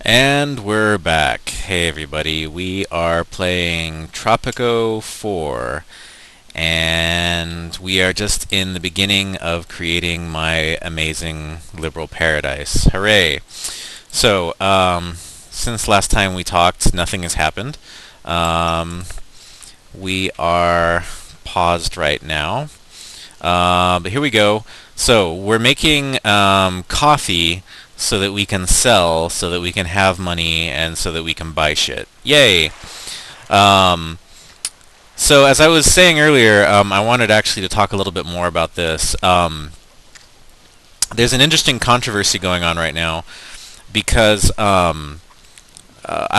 And we're back. Hey everybody, we are playing Tropico 4, and we are just in the beginning of creating my amazing liberal paradise. Hooray! So, since last time we talked, nothing has happened. Um, we are paused right now. But here we go. So, we're making coffee so that we can sell, so that we can have money, and so that we can buy shit. Yay! Um, so as I was saying earlier, I wanted actually to talk a little bit more about this. There's an interesting controversy going on right now because I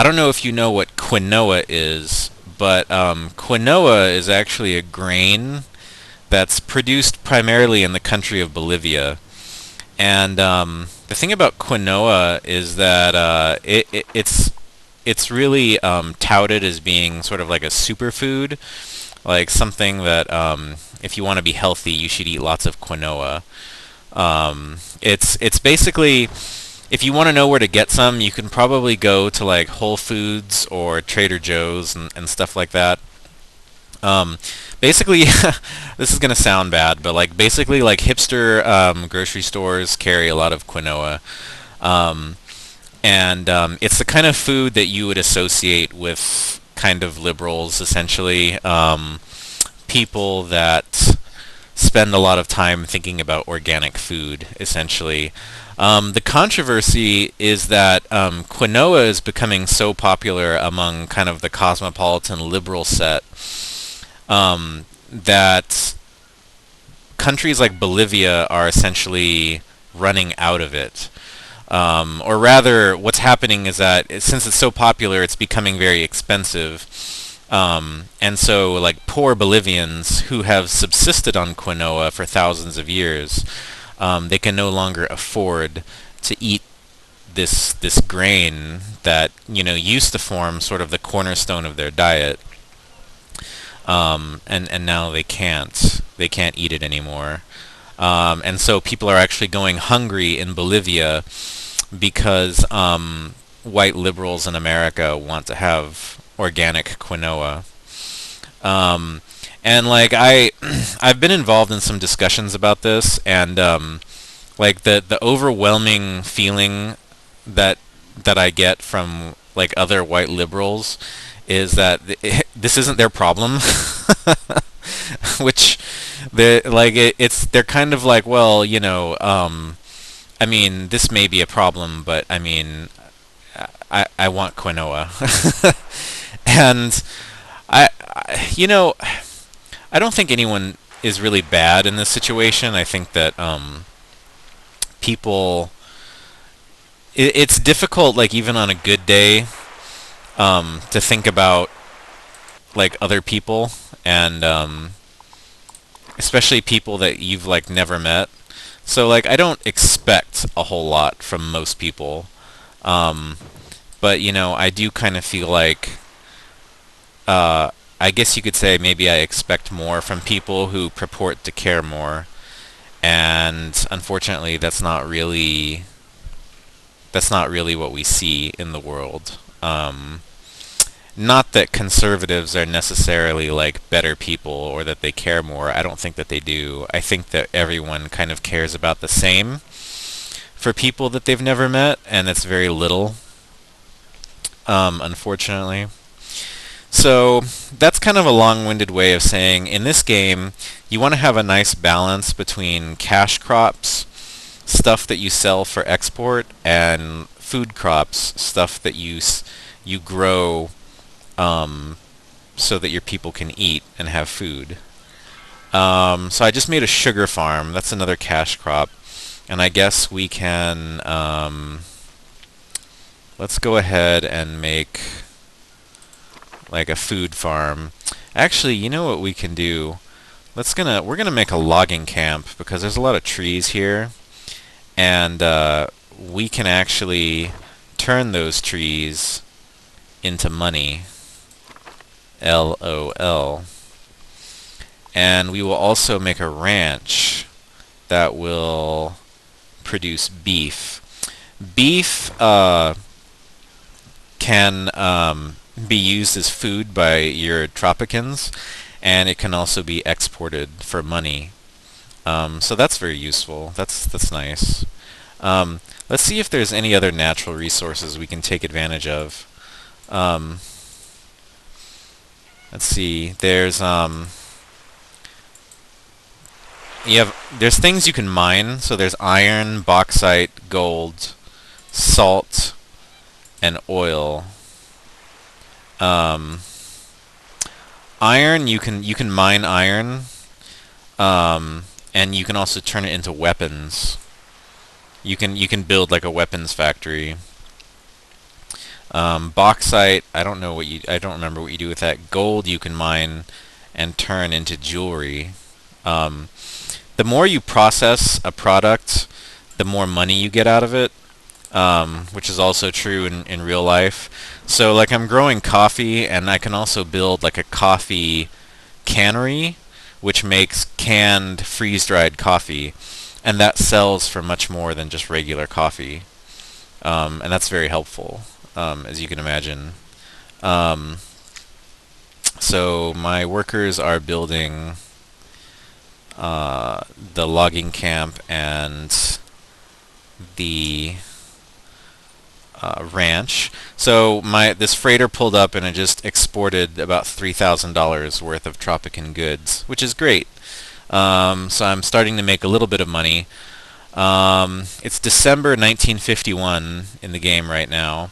don't know if you know what quinoa is, but quinoa is actually a grain that's produced primarily in the country of Bolivia. And the thing about quinoa is that it's really touted as being sort of like a superfood, like something that if you want to be healthy, you should eat lots of quinoa. It's basically, if you want to know where to get some, you can probably go to like Whole Foods or Trader Joe's and stuff like that. Basically, this is gonna sound bad, but like basically, like hipster grocery stores carry a lot of quinoa, um, and it's the kind of food that you would associate with kind of liberals, essentially, people that spend a lot of time thinking about organic food, essentially. The controversy is that quinoa is becoming so popular among kind of the cosmopolitan liberal set that countries like Bolivia are essentially running out of it. Or rather, what's happening is that since it's so popular, it's becoming very expensive. And so, like, poor Bolivians who have subsisted on quinoa for thousands of years, they can no longer afford to eat this grain that, used to form sort of the cornerstone of their diet. And now they can't eat it anymore. And so people are actually going hungry in Bolivia because white liberals in America want to have organic quinoa. And like I've been involved in some discussions about this, and like the overwhelming feeling that I get from like other white liberals is that this isn't their problem, which they're kind of like, well, I mean, this may be a problem, but I mean, I want quinoa, and I don't think anyone is really bad in this situation. I think that people, it's difficult, like even on a good day, to think about like other people, and especially people that you've like never met. So like I don't expect a whole lot from most people, but I do kind of feel like I guess you could say maybe I expect more from people who purport to care more, and unfortunately that's not really what we see in the world. Not that conservatives are necessarily like better people or that they care more. I don't think that they do. I think that everyone kind of cares about the same for people that they've never met, and it's very little, unfortunately. So that's kind of a long-winded way of saying in this game you want to have a nice balance between cash crops, stuff that you sell for export, and food crops, stuff that you grow so that your people can eat and have food. So I just made a sugar farm. That's another cash crop. And I guess we can, let's go ahead and make like a food farm. Actually, you know what we can do? We're gonna make a logging camp because there's a lot of trees here, and we can actually turn those trees into money. LOL. And we will also make a ranch that will produce beef. Beef can be used as food by your Tropicans, and it can also be exported for money. So that's very useful. That's nice. Let's see if there's any other natural resources we can take advantage of. Um, let's see. There's things you can mine. So there's iron, bauxite, gold, salt, and oil. Um, Iron, you can mine iron, and you can also turn it into weapons. You can build like a weapons factory. Bauxite, I don't remember what you do with that. Gold you can mine and turn into jewelry. Um, the more you process a product, the more money you get out of it, which is also true in real life. So like I'm growing coffee, and I can also build like a coffee cannery, which makes canned freeze-dried coffee, and that sells for much more than just regular coffee. And that's very helpful, as you can imagine. Um, so my workers are building the logging camp and the ranch. So this freighter pulled up and it just exported about $3,000 worth of Tropican goods, which is great. So I'm starting to make a little bit of money. It's December 1951 in the game right now.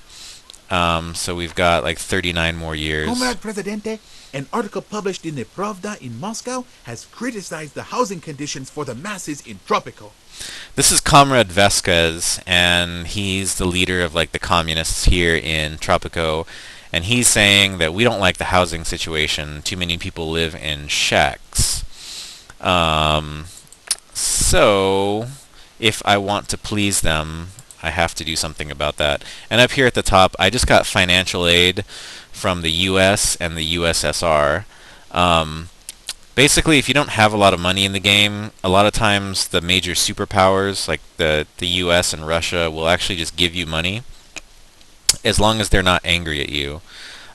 So we've got like 39 more years. Comrade Presidente, an article published in the Pravda in Moscow has criticized the housing conditions for the masses in Tropico. This is Comrade Vesquez, and he's the leader of like the communists here in Tropico, and he's saying that we don't like the housing situation. Too many people live in shacks. So if I want to please them, I have to do something about that. And up here at the top, I just got financial aid from the US and the USSR. Basically, if you don't have a lot of money in the game, a lot of times the major superpowers, like the US and Russia, will actually just give you money as long as they're not angry at you.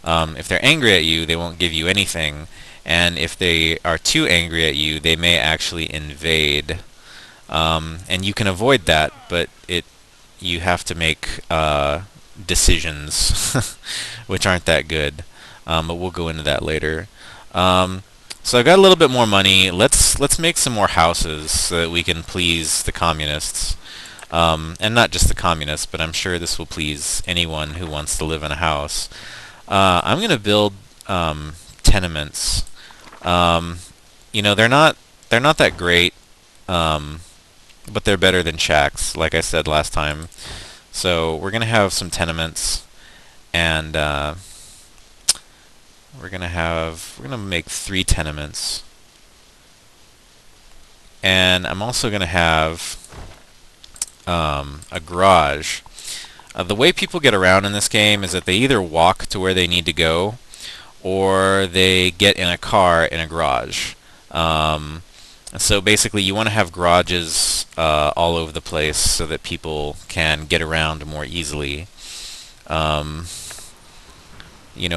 If they're angry at you, they won't give you anything. And if they are too angry at you, they may actually invade. And you can avoid that, but you have to make decisions, which aren't that good. But we'll go into that later. So I got a little bit more money. Let's make some more houses so that we can please the communists. And not just the communists, but I'm sure this will please anyone who wants to live in a house. I'm going to build tenements. They're not that great, but they're better than shacks, like I said last time. So we're going to have some tenements, and we're gonna make 3 tenements, and I'm also gonna have a garage. The way people get around in this game is that they either walk to where they need to go, or they get in a car in a garage. So basically, you want to have garages all over the place so that people can get around more easily.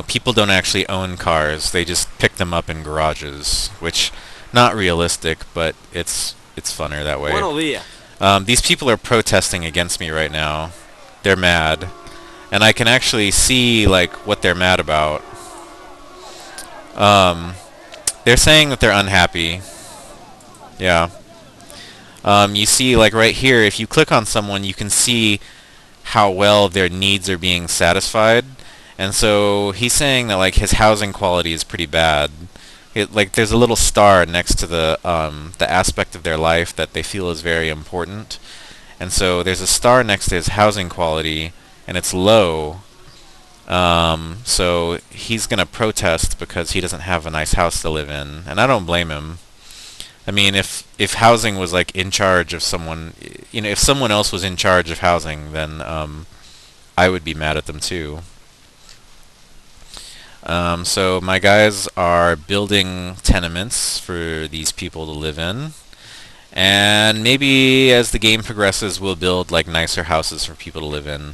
People don't actually own cars. They just pick them up in garages, which not realistic, but it's funner that way. Buenos días. These people are protesting against me right now. They're mad, and I can actually see like what they're mad about. They're saying that they're unhappy. Yeah. You see, like right here, if you click on someone, you can see how well their needs are being satisfied. And so he's saying that like his housing quality is pretty bad. Like there's a little star next to the aspect of their life that they feel is very important. And so there's a star next to his housing quality, and it's low. So he's gonna protest because he doesn't have a nice house to live in, and I don't blame him. I mean, if housing was like in charge of someone, if someone else was in charge of housing, then I would be mad at them too. So my guys are building tenements for these people to live in, and maybe as the game progresses, we'll build like nicer houses for people to live in.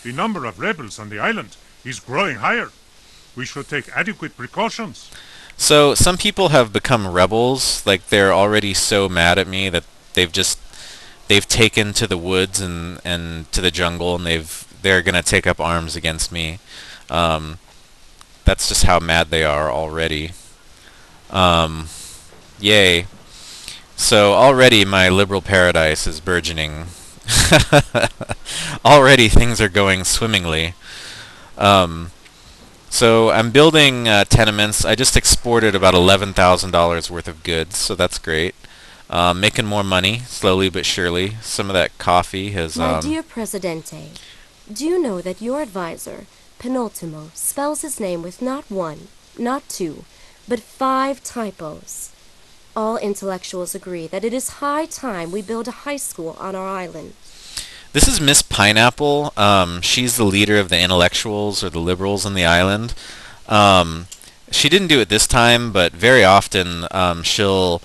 The number of rebels on the island is growing higher. We should take adequate precautions. So some people have become rebels, like they're already so mad at me that they've just they've taken to the woods and to the jungle and they're gonna take up arms against me. Um, that's just how mad they are already. Um, yay. So already my liberal paradise is burgeoning. Already things are going swimmingly. Um, so I'm building tenements. I just exported about $11,000 worth of goods, so that's great. Making more money, slowly but surely. Some of that coffee has... My dear Presidente, do you know that your advisor, Penultimo, spells his name with not one, not two, but 5 typos? All intellectuals agree that it is high time we build a high school on our island. This is Miss Pineapple. She's the leader of the intellectuals or the liberals on the island. She didn't do it this time, but very often she'll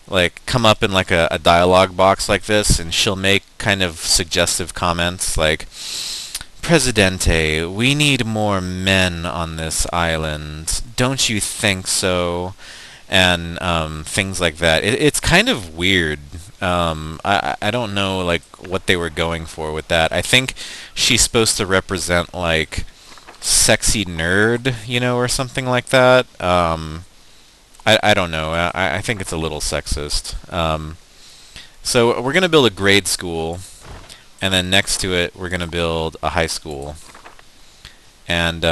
like come up in like a dialogue box like this, and she'll make kind of suggestive comments like, "Presidente, we need more men on this island. Don't you think so?" And things like that. It's kind of weird. I don't know like what they were going for with that. I think she's supposed to represent like sexy nerd, you know, or something like that. I don't know. I think it's a little sexist. So we're gonna build a grade school, and then next to it we're gonna build a high school. And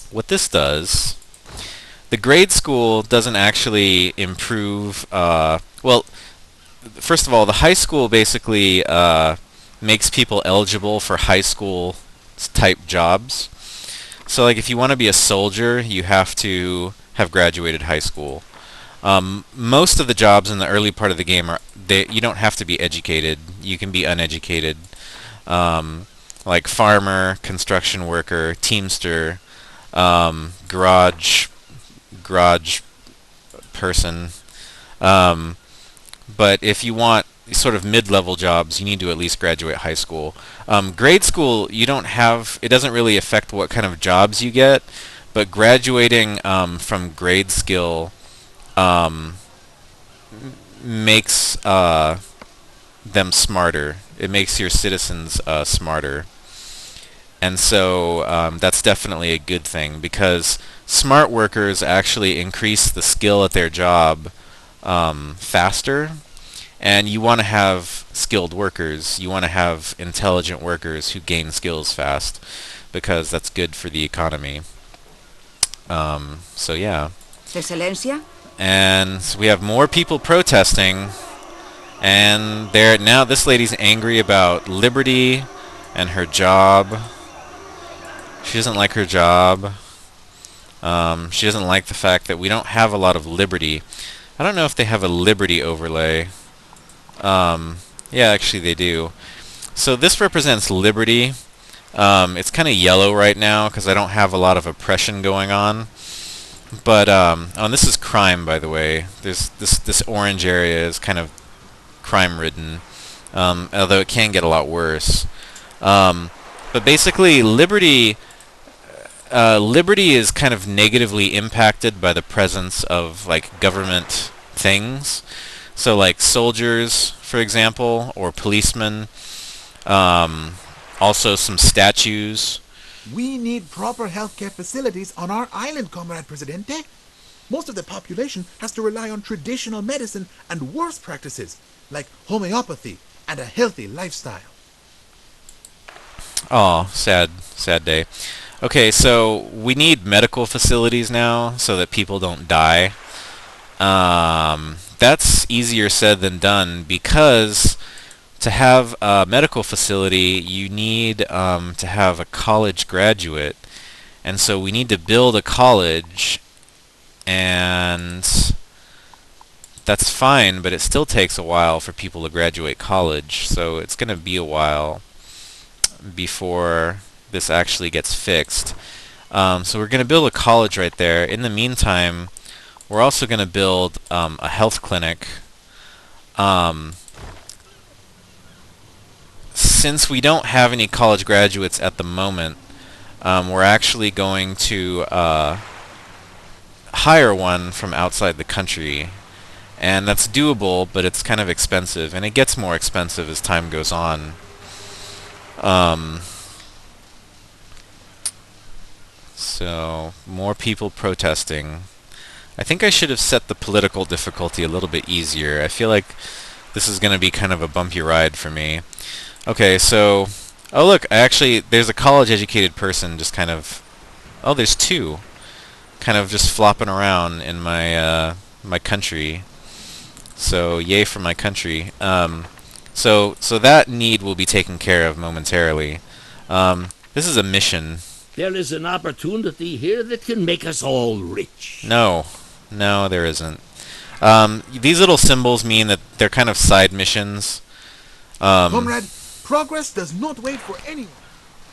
what this does, the grade school doesn't actually improve. Well, first of all, the high school basically makes people eligible for high school type jobs. So, like, if you want to be a soldier, you have to have graduated high school. Most of the jobs in the early part of the game you don't have to be educated. You can be uneducated, like farmer, construction worker, teamster, garage person. But if you want sort of mid-level jobs, you need to at least graduate high school. Grade school, you don't have, it doesn't really affect what kind of jobs you get, but graduating from grade skill makes them smarter. It makes your citizens smarter. And so that's definitely a good thing, because smart workers actually increase the skill at their job faster. And you want to have skilled workers. You want to have intelligent workers who gain skills fast, because that's good for the economy. So yeah. Excelencia? And we have more people protesting, and now this lady's angry about liberty and her job. She doesn't like her job. She doesn't like the fact that we don't have a lot of liberty. I don't know if they have a liberty overlay. Yeah, actually they do. So this represents liberty. It's kind of yellow right now because I don't have a lot of oppression going on. But and this is crime, by the way. There's this orange area is kind of crime-ridden, although it can get a lot worse. But basically, liberty is kind of negatively impacted by the presence of like government things. So like soldiers, for example, or policemen. Also some statues. We need proper healthcare facilities on our island, Comrade Presidente. Most of the population has to rely on traditional medicine and worse practices, like homeopathy and a healthy lifestyle. Oh, sad day. Okay, so we need medical facilities now so that people don't die. That's easier said than done, because to have a medical facility, you need to have a college graduate. And so we need to build a college, and that's fine, but it still takes a while for people to graduate college. So it's going to be a while before this actually gets fixed. So we're going to build a college right there. In the meantime, we're also going to build a health clinic. since we don't have any college graduates at the moment, we're actually going to hire one from outside the country. And that's doable, but it's kind of expensive, and it gets more expensive as time goes on. So, more people protesting. I think I should have set the political difficulty a little bit easier. I feel like this is going to be kind of a bumpy ride for me. Okay, so... Oh look, there's a college-educated person just kind of... Oh, there's two. Kind of just flopping around in my, my country. So, yay for my country. So that need will be taken care of momentarily. This is a mission. There is an opportunity here that can make us all rich. No, there isn't. These little symbols mean that they're kind of side missions. Comrade, progress does not wait for anyone.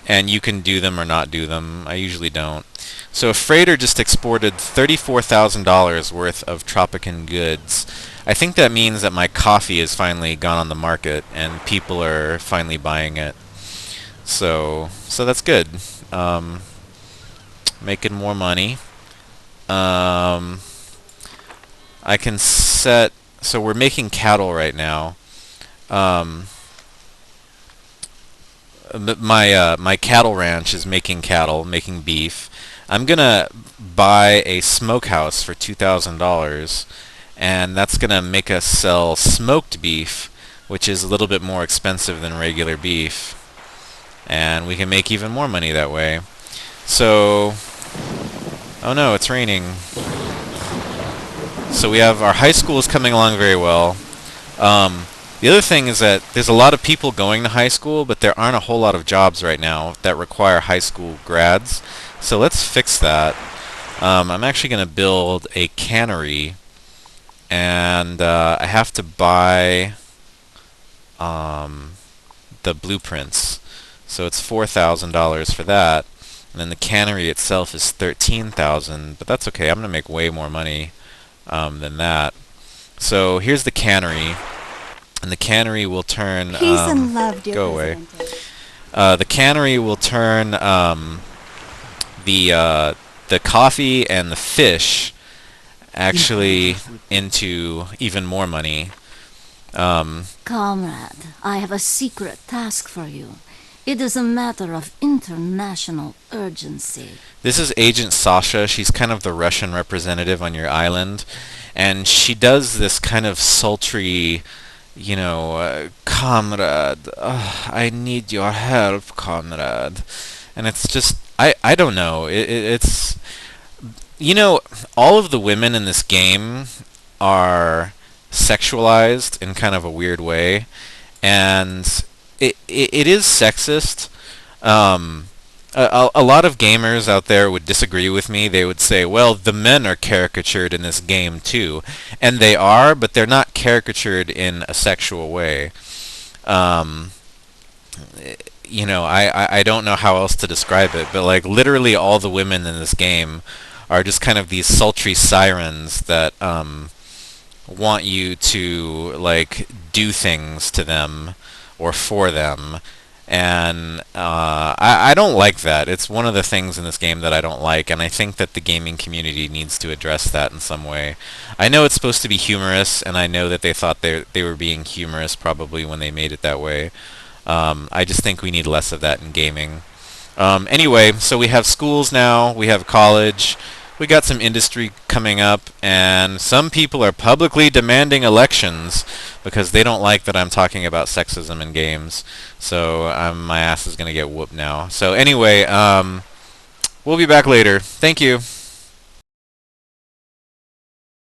And you can do them or not do them. I usually don't. So a freighter just exported $34,000 worth of Tropican goods. I think that means that my coffee has finally gone on the market and people are finally buying it. So that's good. Making more money. I can set... So we're making cattle right now. My cattle ranch is making cattle, making beef. I'm gonna buy a smokehouse for $2,000, and that's gonna make us sell smoked beef, which is a little bit more expensive than regular beef, and we can make even more money that way. So, oh no, it's raining. So we have our high school is coming along very well. The other thing is that there's a lot of people going to high school, but there aren't a whole lot of jobs right now that require high school grads. So let's fix that. I'm actually going to build a cannery, and I have to buy the blueprints. So it's $4,000 for that, and then the cannery itself is $13,000. But that's okay. I'm going to make way more money than that. So here's the cannery. And the cannery will turn... Peace and love, dear go away. Presidente. The cannery will turn the coffee and the fish actually into even more money. Comrade, I have a secret task for you. It is a matter of international urgency. This is Agent Sasha. She's kind of the Russian representative on your island. And she does this kind of sultry... comrade, I need your help, comrade. And it's just, I don't know. It's, all of the women in this game are sexualized in kind of a weird way. And it is sexist. A lot of gamers out there would disagree with me. They would say, well, the men are caricatured in this game too. And they are, but they're not caricatured in a sexual way. I don't know how else to describe it, but like literally all the women in this game are just kind of these sultry sirens that want you to like do things to them or for them. And I don't like that. It's one of the things in this game that I don't like, and I think that the gaming community needs to address that in some way. I know it's supposed to be humorous, and I know that they thought they were being humorous probably when they made it that way. I just think we need less of that in gaming. Anyway, so we have schools now, we have college, we got some industry coming up, and some people are publicly demanding elections because they don't like that I'm talking about sexism in games. So my ass is going to get whooped now. So anyway, we'll be back later. Thank you.